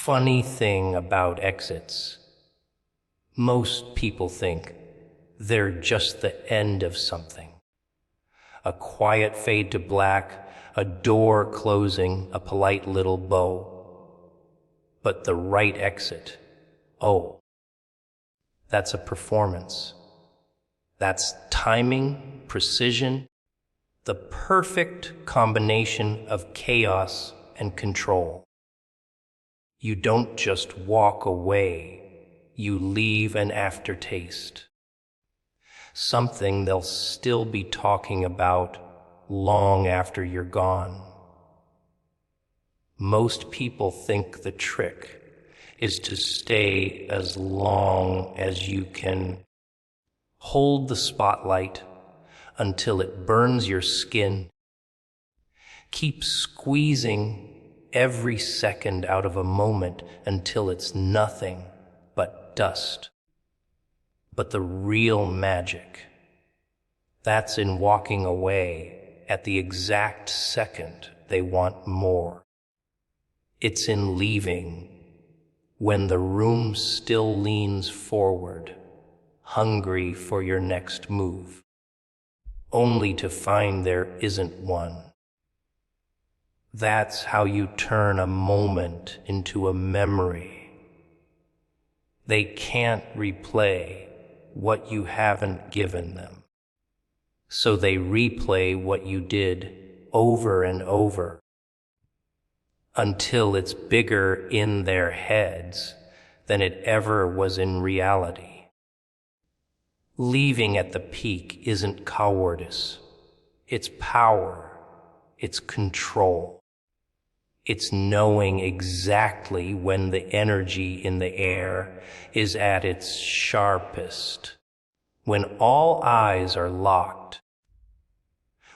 Funny thing about exits, most people think they're just the end of something. A quiet fade to black, a door closing, a polite little bow. But the right exit, oh, that's a performance. That's timing, precision, the perfect combination of chaos and control. You don't just walk away, you leave an aftertaste. Something they'll still be talking about long after you're gone. Most people think the trick is to stay as long as you can. Hold the spotlight until it burns your skin. Keep squeezing every second out of a moment until it's nothing but dust. But the real magic, that's in walking away at the exact second they want more. It's in leaving when the room still leans forward, hungry for your next move, only to find there isn't one. That's how you turn a moment into a memory. They can't replay what you haven't given them, so they replay what you did over and over until it's bigger in their heads than it ever was in reality. Leaving at the peak isn't cowardice, it's power, it's control. It's knowing exactly when the energy in the air is at its sharpest, when all eyes are locked,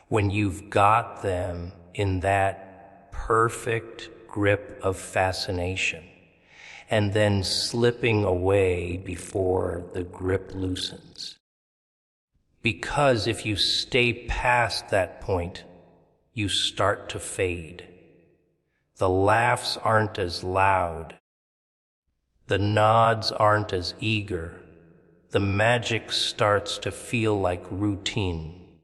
when you've got them in that perfect grip of fascination, and then slipping away before the grip loosens. Because if you stay past that point, you start to fade. The laughs aren't as loud. The nods aren't as eager. The magic starts to feel like routine.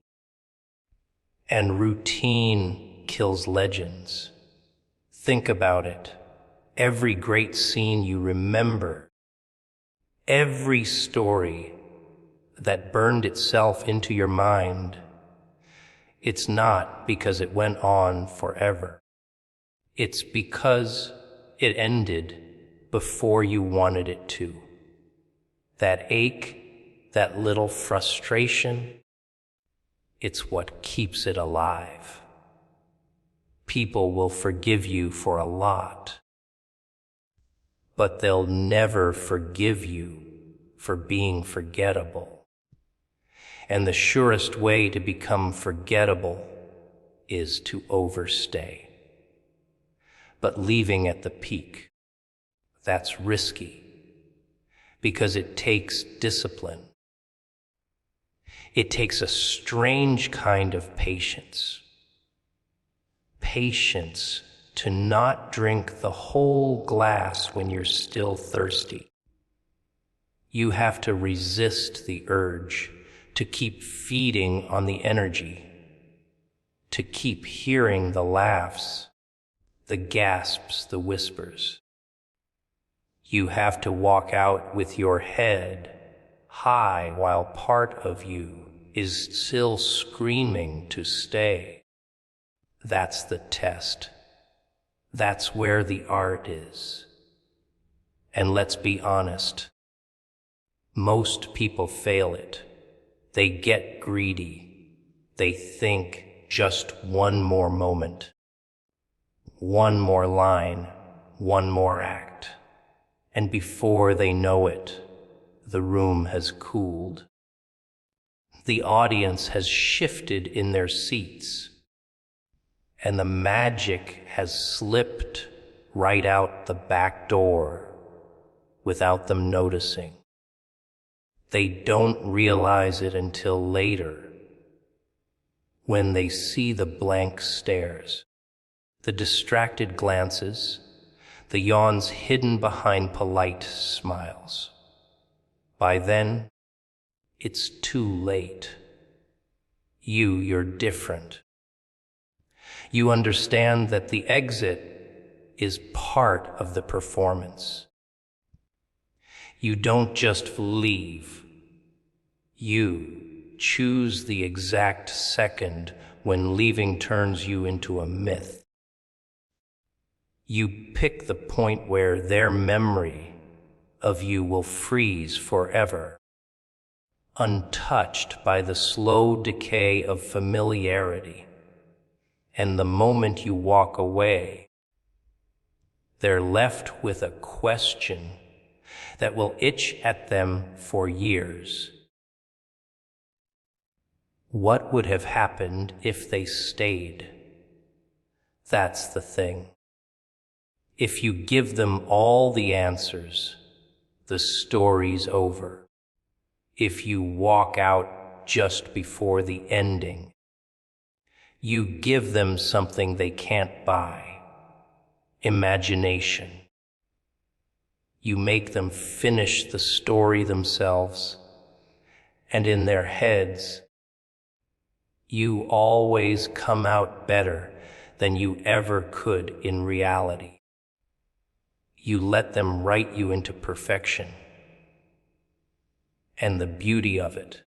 And routine kills legends. Think about it. Every great scene you remember, every story that burned itself into your mind, it's not because it went on forever. It's because it ended before you wanted it to. That ache, that little frustration, it's what keeps it alive. People will forgive you for a lot, but they'll never forgive you for being forgettable. And the surest way to become forgettable is to overstay. But leaving at the peak, that's risky, because it takes discipline. It takes a strange kind of patience. Patience to not drink the whole glass when you're still thirsty. You have to resist the urge to keep feeding on the energy, to keep hearing the laughs, the gasps, the whispers. You have to walk out with your head high while part of you is still screaming to stay. That's the test. That's where the art is. And let's be honest, most people fail it. They get greedy. They think just one more moment. One more line, one more act, and before they know it, the room has cooled. The audience has shifted in their seats, and the magic has slipped right out the back door without them noticing. They don't realize it until later, when they see the blank stares, the distracted glances, the yawns hidden behind polite smiles. By then, it's too late. You're different. You understand that the exit is part of the performance. You don't just leave. You choose the exact second when leaving turns you into a myth. You pick the point where their memory of you will freeze forever, untouched by the slow decay of familiarity. And the moment you walk away, they're left with a question that will itch at them for years. What would have happened if they stayed? That's the thing. If you give them all the answers, the story's over. If you walk out just before the ending, you give them something they can't buy: imagination. You make them finish the story themselves, and in their heads, you always come out better than you ever could in reality. You let them write you into perfection. And the beauty of it,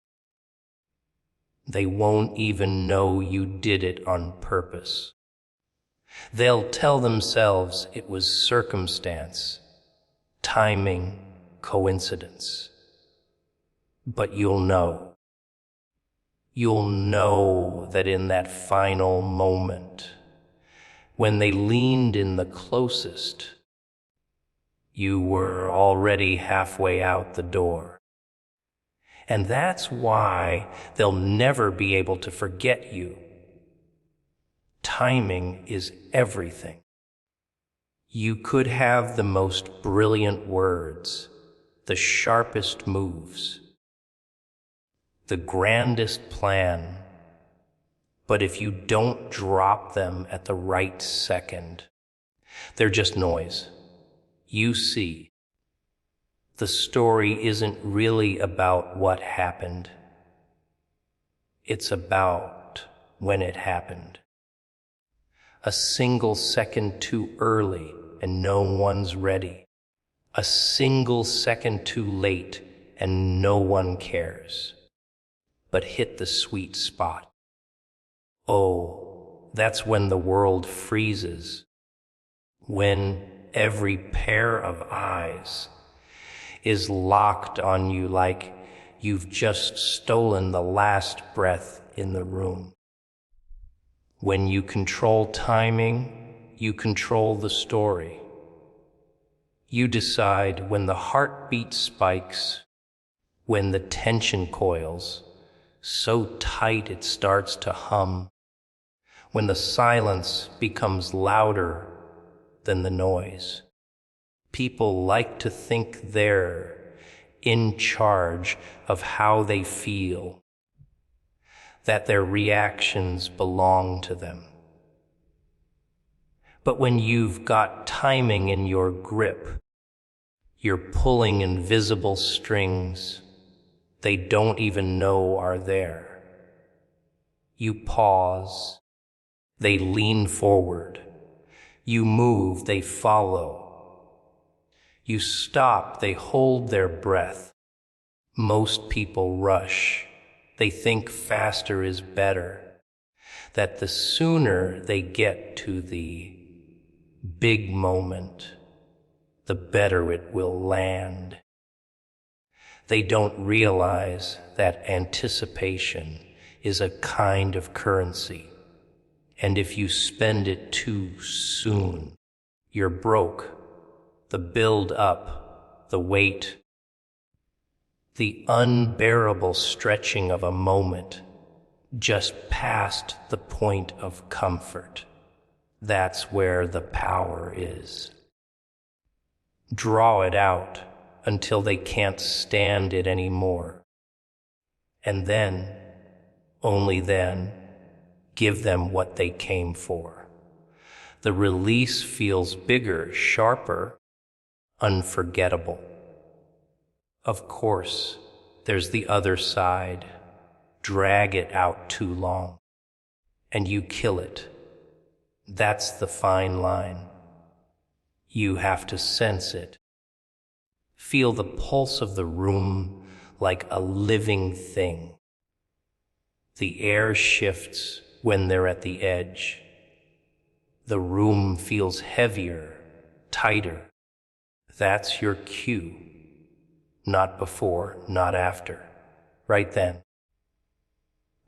they won't even know you did it on purpose. They'll tell themselves it was circumstance, timing, coincidence. But you'll know. You'll know that in that final moment, when they leaned in the closest, you were already halfway out the door. And that's why they'll never be able to forget you. Timing is everything. You could have the most brilliant words, the sharpest moves, the grandest plan, but if you don't drop them at the right second, they're just noise. You see, the story isn't really about what happened. It's about when it happened. A single second too early and no one's ready. A single second too late and no one cares. But hit the sweet spot. Oh, that's when the world freezes. When every pair of eyes is locked on you like you've just stolen the last breath in the room. When you control timing, you control the story. You decide when the heartbeat spikes, when the tension coils, so tight it starts to hum, when the silence becomes louder than the noise. People like to think they're in charge of how they feel, that their reactions belong to them. But when you've got timing in your grip, you're pulling invisible strings they don't even know are there. You pause, they lean forward. You move, they follow. You stop, they hold their breath. Most people rush. They think faster is better, that the sooner they get to the big moment, the better it will land. They don't realize that anticipation is a kind of currency, and if you spend it too soon, you're broke. The build-up, the wait, the unbearable stretching of a moment just past the point of comfort. That's where the power is. Draw it out until they can't stand it anymore. And then, only then, give them what they came for. The release feels bigger, sharper, unforgettable. Of course, there's the other side. Drag it out too long, and you kill it. That's the fine line. You have to sense it. Feel the pulse of the room like a living thing. The air shifts when they're at the edge. The room feels heavier, tighter. That's your cue. Not before, not after. Right then.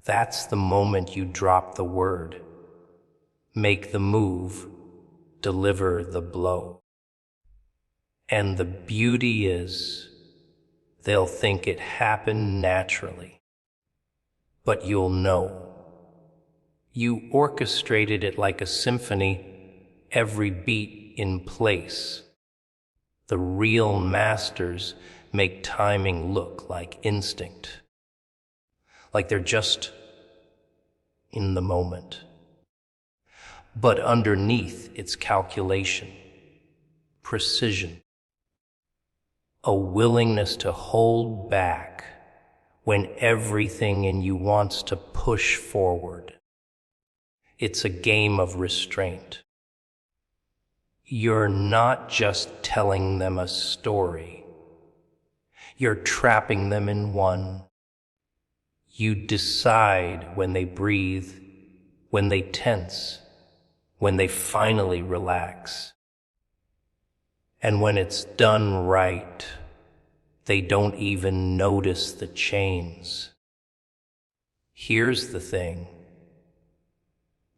That's the moment you drop the word. Make the move, deliver the blow. And the beauty is, they'll think it happened naturally. But you'll know. You orchestrated it like a symphony, every beat in place. The real masters make timing look like instinct, like they're just in the moment. But underneath, it's calculation, precision, a willingness to hold back when everything in you wants to push forward. It's a game of restraint. You're not just telling them a story. You're trapping them in one. You decide when they breathe, when they tense, when they finally relax. And when it's done right, they don't even notice the chains. Here's the thing.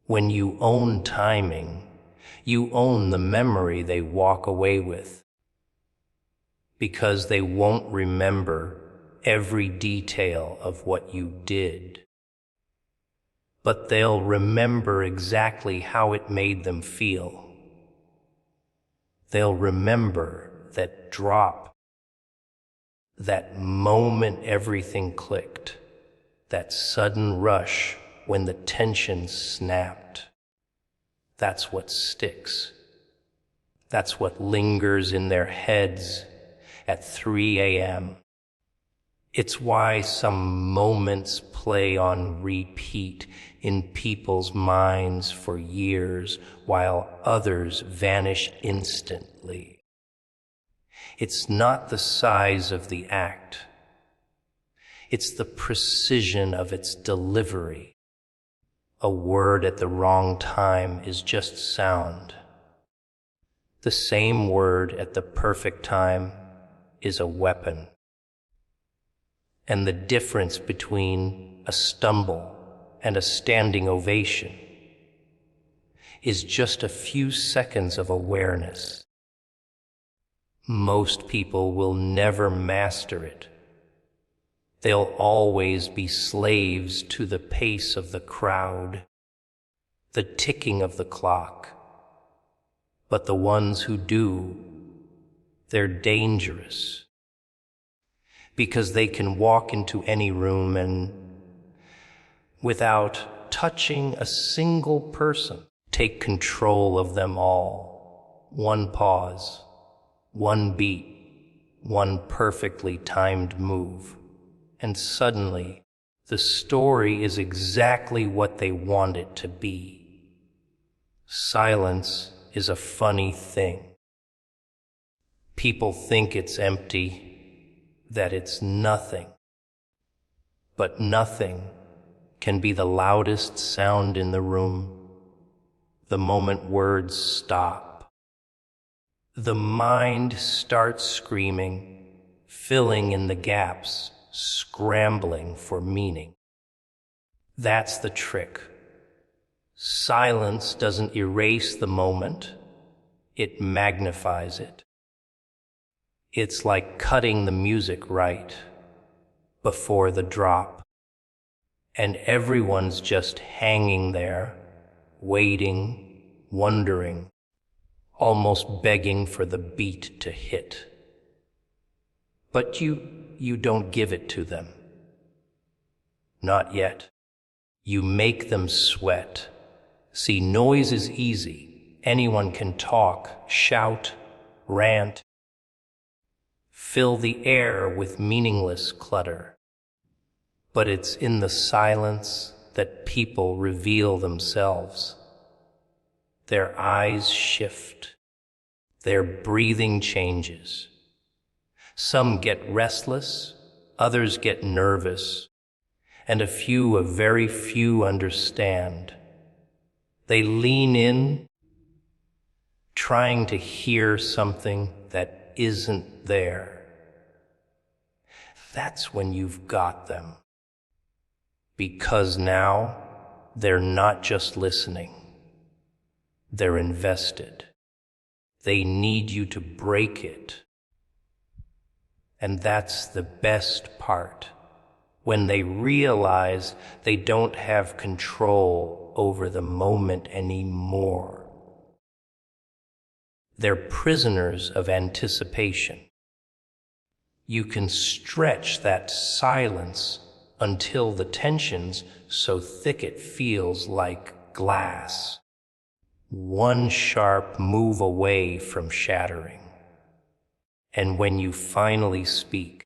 When you own timing, you own the memory they walk away with. Because they won't remember every detail of what you did. But they'll remember exactly how it made them feel. They'll remember that drop, that moment everything clicked, that sudden rush when the tension snapped. That's what sticks. That's what lingers in their heads at 3 a.m. It's why some moments play on repeat in people's minds for years, while others vanish instantly. It's not the size of the act. It's the precision of its delivery. A word at the wrong time is just sound. The same word at the perfect time is a weapon. And the difference between a stumble and a standing ovation is just a few seconds of awareness. Most people will never master it. They'll always be slaves to the pace of the crowd, the ticking of the clock. But the ones who do, they're dangerous. Because they can walk into any room and, without touching a single person, take control of them all. One pause, one beat, one perfectly timed move. And suddenly, the story is exactly what they want it to be. Silence is a funny thing. People think it's empty, that it's nothing. But nothing can be the loudest sound in the room, the moment words stop. The mind starts screaming, filling in the gaps, scrambling for meaning. That's the trick. Silence doesn't erase the moment, it magnifies it. It's like cutting the music right before the drop, and everyone's just hanging there, waiting, wondering, almost begging for the beat to hit. But you don't give it to them. Not yet. You make them sweat. See, noise is easy. Anyone can talk, shout, rant, fill the air with meaningless clutter. But it's in the silence that people reveal themselves. Their eyes shift, their breathing changes. Some get restless, others get nervous, and a very few understand. They lean in, trying to hear something that isn't there. That's when you've got them. Because now they're not just listening, they're invested. They need you to break it. And that's the best part, when they realize they don't have control over the moment anymore. They're prisoners of anticipation. You can stretch that silence until the tension's so thick it feels like glass. One sharp move away from shattering. And when you finally speak,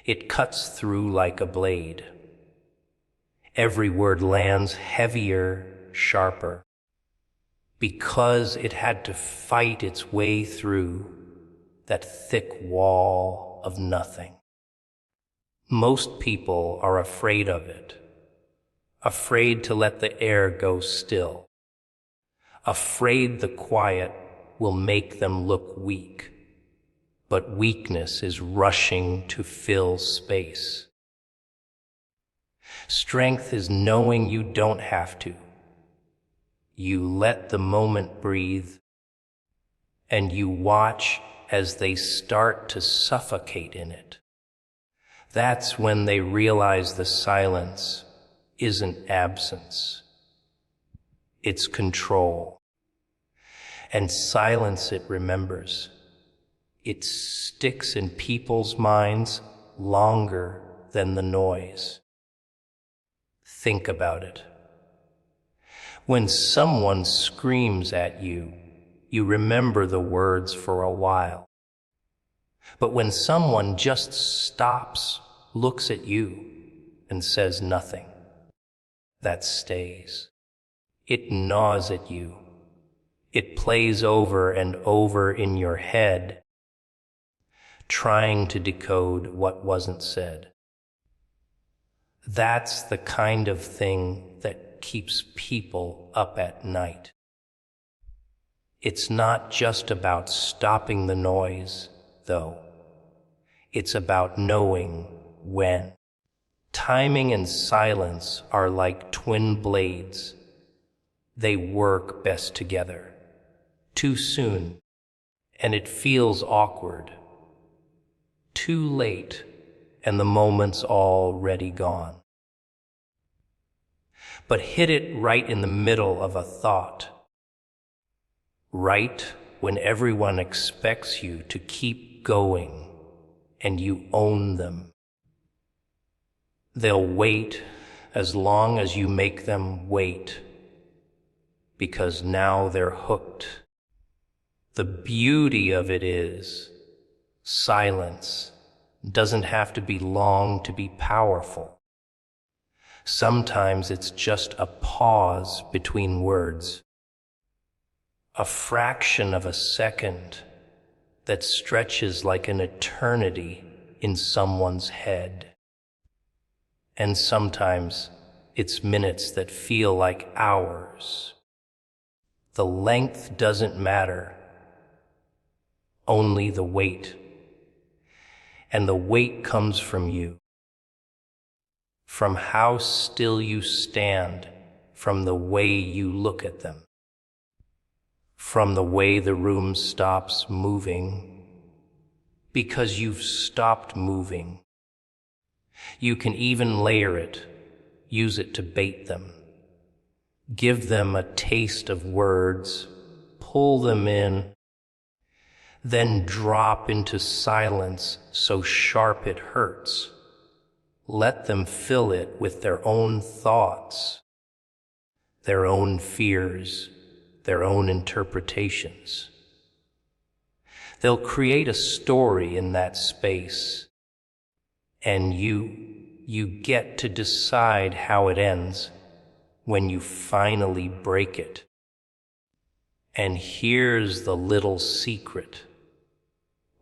it cuts through like a blade. Every word lands heavier, sharper, because it had to fight its way through that thick wall of nothing. Most people are afraid of it, afraid to let the air go still, afraid the quiet will make them look weak. But weakness is rushing to fill space. Strength is knowing you don't have to. You let the moment breathe, and you watch as they start to suffocate in it. That's when they realize the silence isn't absence. It's control. And silence, it remembers. It sticks in people's minds longer than the noise. Think about it. When someone screams at you, you remember the words for a while. But when someone just stops, looks at you, and says nothing, that stays. It gnaws at you. It plays over and over in your head, trying to decode what wasn't said. That's the kind of thing that keeps people up at night. It's not just about stopping the noise, though. It's about knowing when. Timing and silence are like twin blades. They work best together. Too soon, and it feels awkward. Too late, and the moment's already gone. But hit it right in the middle of a thought. Right when everyone expects you to keep going, and you own them. They'll wait as long as you make them wait, because now they're hooked. The beauty of it is, silence doesn't have to be long to be powerful. Sometimes it's just a pause between words, a fraction of a second that stretches like an eternity in someone's head. And sometimes it's minutes that feel like hours. The length doesn't matter, only the weight. And the weight comes from you, from how still you stand, from the way you look at them, from the way the room stops moving, because you've stopped moving. You can even layer it, use it to bait them, give them a taste of words, pull them in, then drop into silence so sharp it hurts. Let them fill it with their own thoughts, their own fears, their own interpretations. They'll create a story in that space, and you get to decide how it ends when you finally break it. And here's the little secret.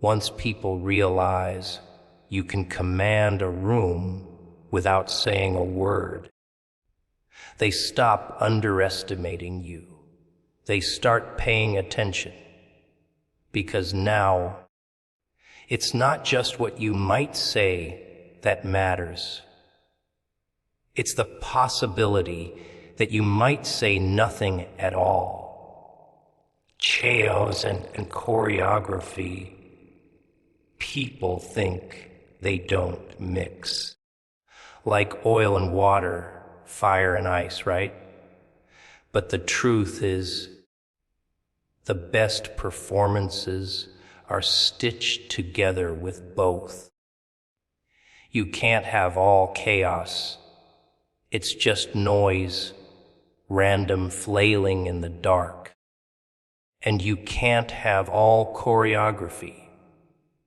Once people realize you can command a room without saying a word, they stop underestimating you. They start paying attention, because now it's not just what you might say that matters. It's the possibility that you might say nothing at all. Chaos and choreography, people think they don't mix. Like oil and water, fire and ice, right? But the truth is, the best performances are stitched together with both. You can't have all chaos. It's just noise, random flailing in the dark. And you can't have all choreography.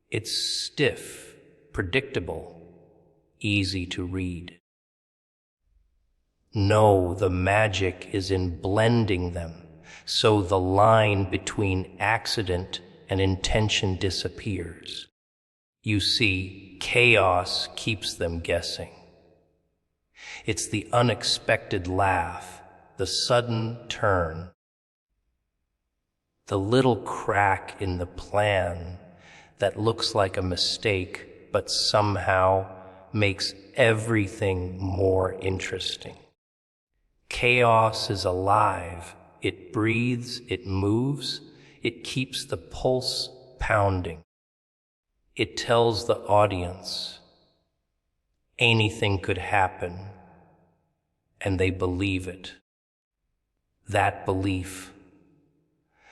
It's stiff, predictable, easy to read. No, the magic is in blending them, so the line between accident and intention disappears. You see, chaos keeps them guessing. It's the unexpected laugh, the sudden turn, the little crack in the plan that looks like a mistake but somehow makes everything more interesting. Chaos is alive. It breathes, it moves, it keeps the pulse pounding. It tells the audience anything could happen, and they believe it. That belief,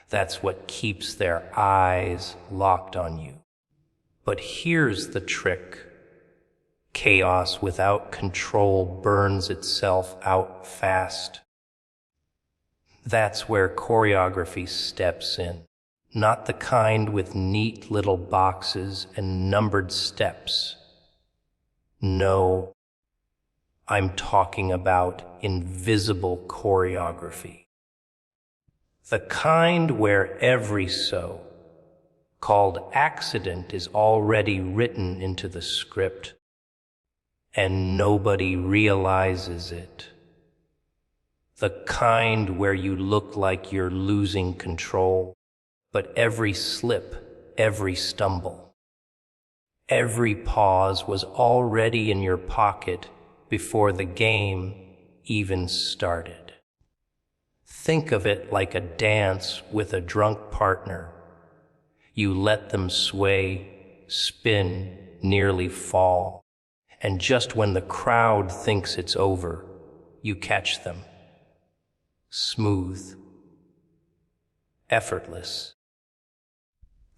that's what keeps their eyes locked on you. But here's the trick. Chaos without control burns itself out fast. That's where choreography steps in. Not the kind with neat little boxes and numbered steps. No, I'm talking about invisible choreography. The kind where every so-called accident is already written into the script, and nobody realizes it. The kind where you look like you're losing control, but every slip, every stumble, every pause was already in your pocket before the game even started. Think of it like a dance with a drunk partner. You let them sway, spin, nearly fall, and just when the crowd thinks it's over, you catch them. Smooth, effortless.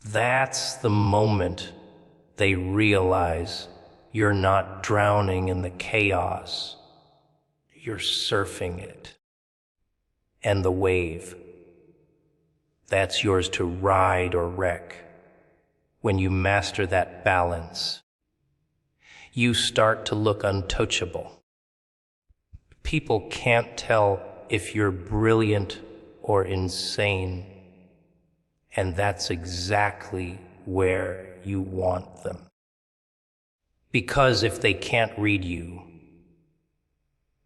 That's the moment they realize you're not drowning in the chaos. You're surfing it. And the wave, that's yours to ride or wreck. When you master that balance, you start to look untouchable. People can't tell if you're brilliant or insane, and that's exactly where you want them. Because if they can't read you,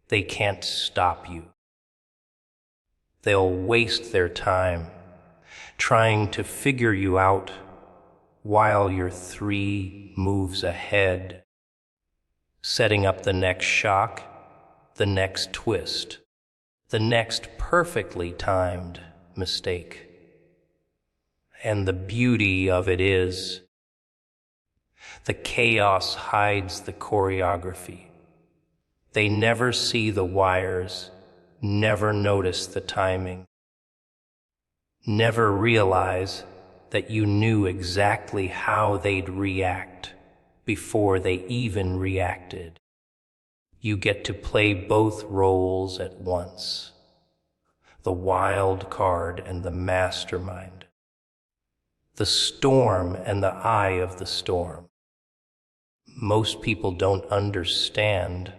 they can't stop you. They'll waste their time trying to figure you out while you're 3 moves ahead, setting up the next shock, the next twist, the next perfectly timed mistake. And the beauty of it is, the chaos hides the choreography. They never see the wires, never notice the timing, never realize that you knew exactly how they'd react before they even reacted. You get to play both roles at once. the wild card and the mastermind, the storm and the eye of the storm. Most people don't understand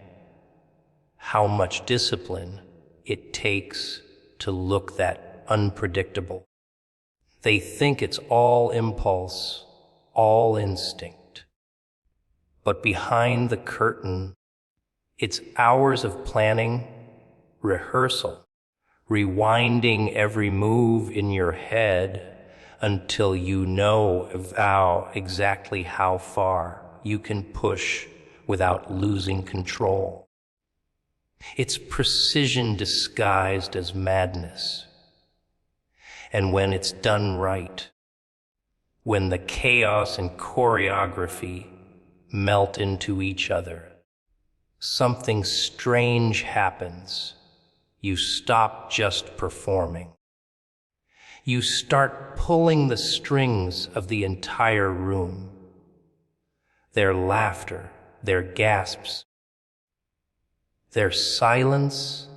how much discipline it takes to look that unpredictable. They think it's all impulse, all instinct. But behind the curtain, it's hours of planning, rehearsal, rewinding every move in your head until you know exactly how far you can push without losing control. It's precision disguised as madness. And when it's done right, when the chaos and choreography melt into each other, something strange happens. You stop just performing. You start pulling the strings of the entire room. Their laughter, their gasps, their silence,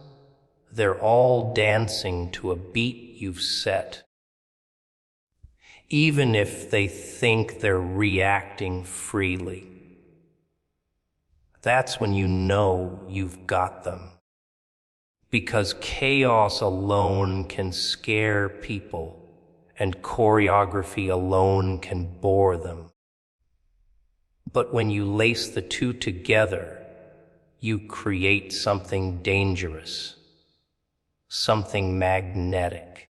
they're all dancing to a beat you've set. Even if they think they're reacting freely, that's when you know you've got them. Because chaos alone can scare people, and choreography alone can bore them. But when you lace the two together, you create something dangerous, something magnetic,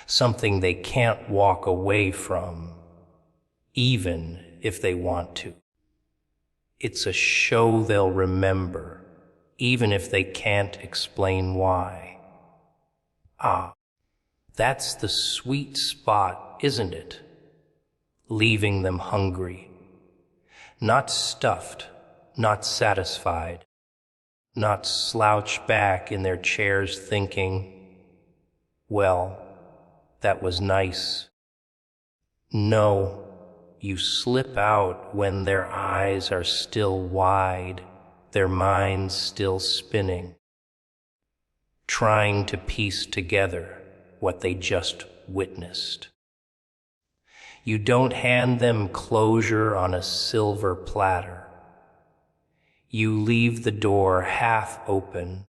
something they can't walk away from, even if they want to. It's a show they'll remember, even if they can't explain why. That's the sweet spot, isn't it? Leaving them hungry, not stuffed, not satisfied, not slouched back in their chairs thinking, well, that was nice. No, you slip out when their eyes are still wide, their minds still spinning, trying to piece together what they just witnessed. You don't hand them closure on a silver platter. You leave the door half open,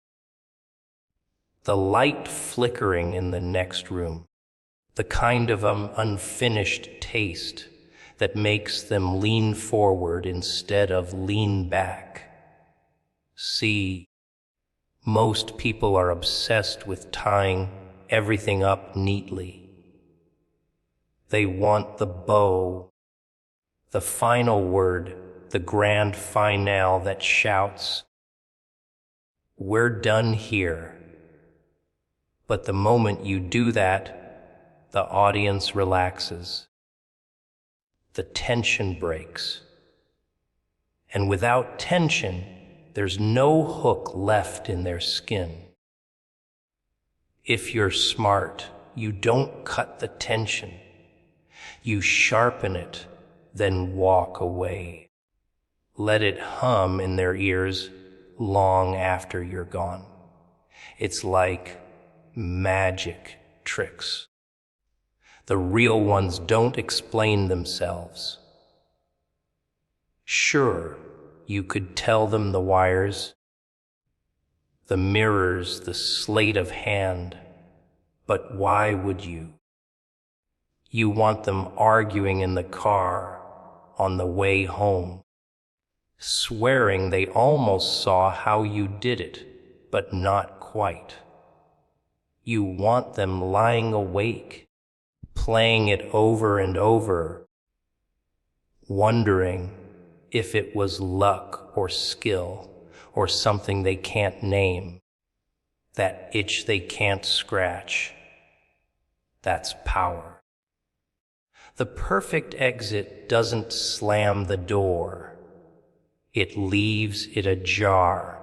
the light flickering in the next room, the kind of unfinished taste that makes them lean forward instead of lean back. See, most people are obsessed with tying everything up neatly. They want the bow, the final word, the grand finale that shouts, "We're done here." But the moment you do that, the audience relaxes. The tension breaks. And without tension, there's no hook left in their skin. If you're smart, you don't cut the tension. You sharpen it, then walk away. Let it hum in their ears long after you're gone. It's like magic tricks. The real ones don't explain themselves. Sure, you could tell them the wires, the mirrors, the sleight of hand, but why would you? You want them arguing in the car on the way home, swearing they almost saw how you did it, but not quite. You want them lying awake, playing it over and over, wondering if it was luck or skill or something they can't name, that itch they can't scratch. That's power. The perfect exit doesn't slam the door. It leaves it ajar,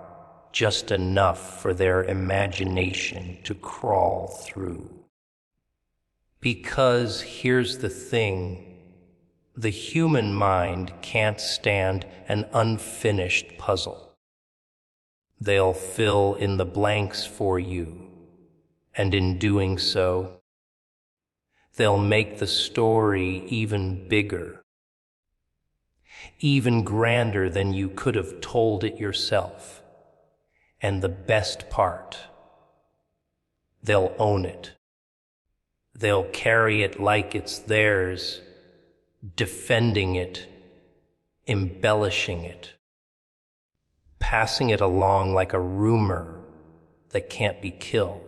just enough for their imagination to crawl through. Because here's the thing, the human mind can't stand an unfinished puzzle. They'll fill in the blanks for you, And in doing so, they'll make the story even bigger, even grander than you could have told it yourself. And the best part, they'll own it. They'll carry it like it's theirs, defending it, embellishing it, passing it along like a rumor that can't be killed.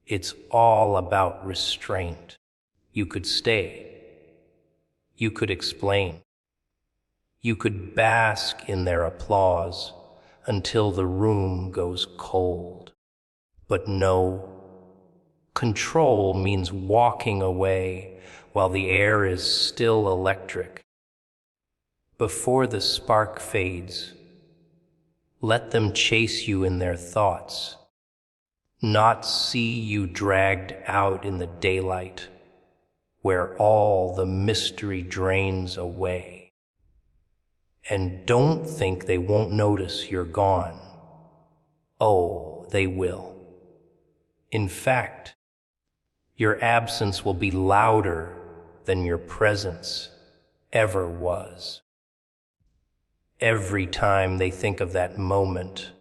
It's all about restraint. You could stay. You could explain. You could bask in their applause until the room goes cold. But no, control means walking away while the air is still electric. Before the spark fades, let them chase you in their thoughts, not see you dragged out in the daylight, where all the mystery drains away. And don't think they won't notice you're gone. Oh, they will. In fact, your absence will be louder than your presence ever was. Every time they think of that moment,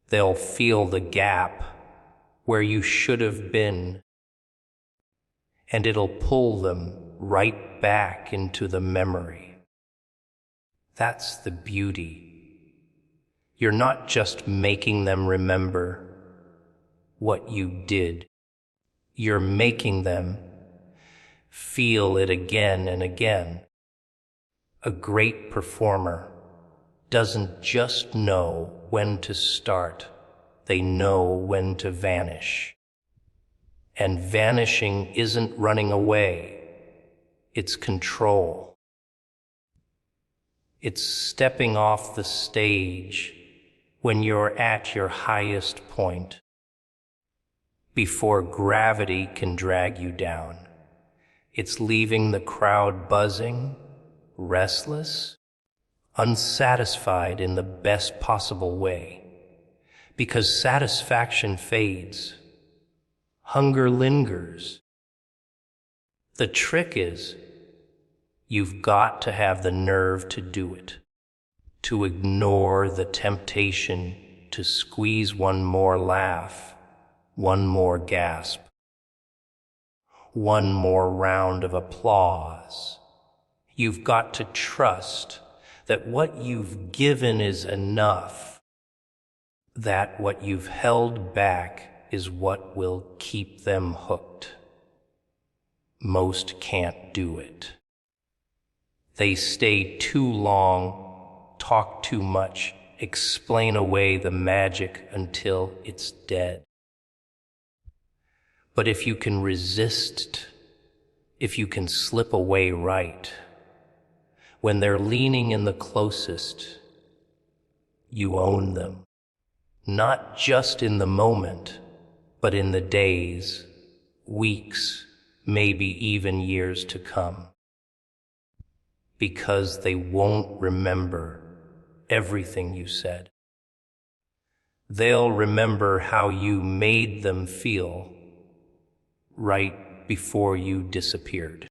they'll feel the gap where you should have been, and it'll pull them right back into the memory. That's the beauty. You're not just making them remember what you did. You're making them feel it again and again. A great performer doesn't just know when to start, they know when to vanish. And vanishing isn't running away, it's control. It's stepping off the stage when you're at your highest point, before gravity can drag you down. It's leaving the crowd buzzing, restless, unsatisfied in the best possible way. Because satisfaction fades, hunger lingers. The trick is, you've got to have the nerve to do it, to ignore the temptation to squeeze one more laugh, one more gasp, one more round of applause. You've got to trust that what you've given is enough, that what you've held back is what will keep them hooked. Most can't do it. They stay too long, talk too much, explain away the magic until it's dead. But if you can resist, if you can slip away right, when they're leaning in the closest, you own them. Not just in the moment, but in the days, weeks, maybe even years to come. Because they won't remember everything you said. They'll remember how you made them feel right before you disappeared.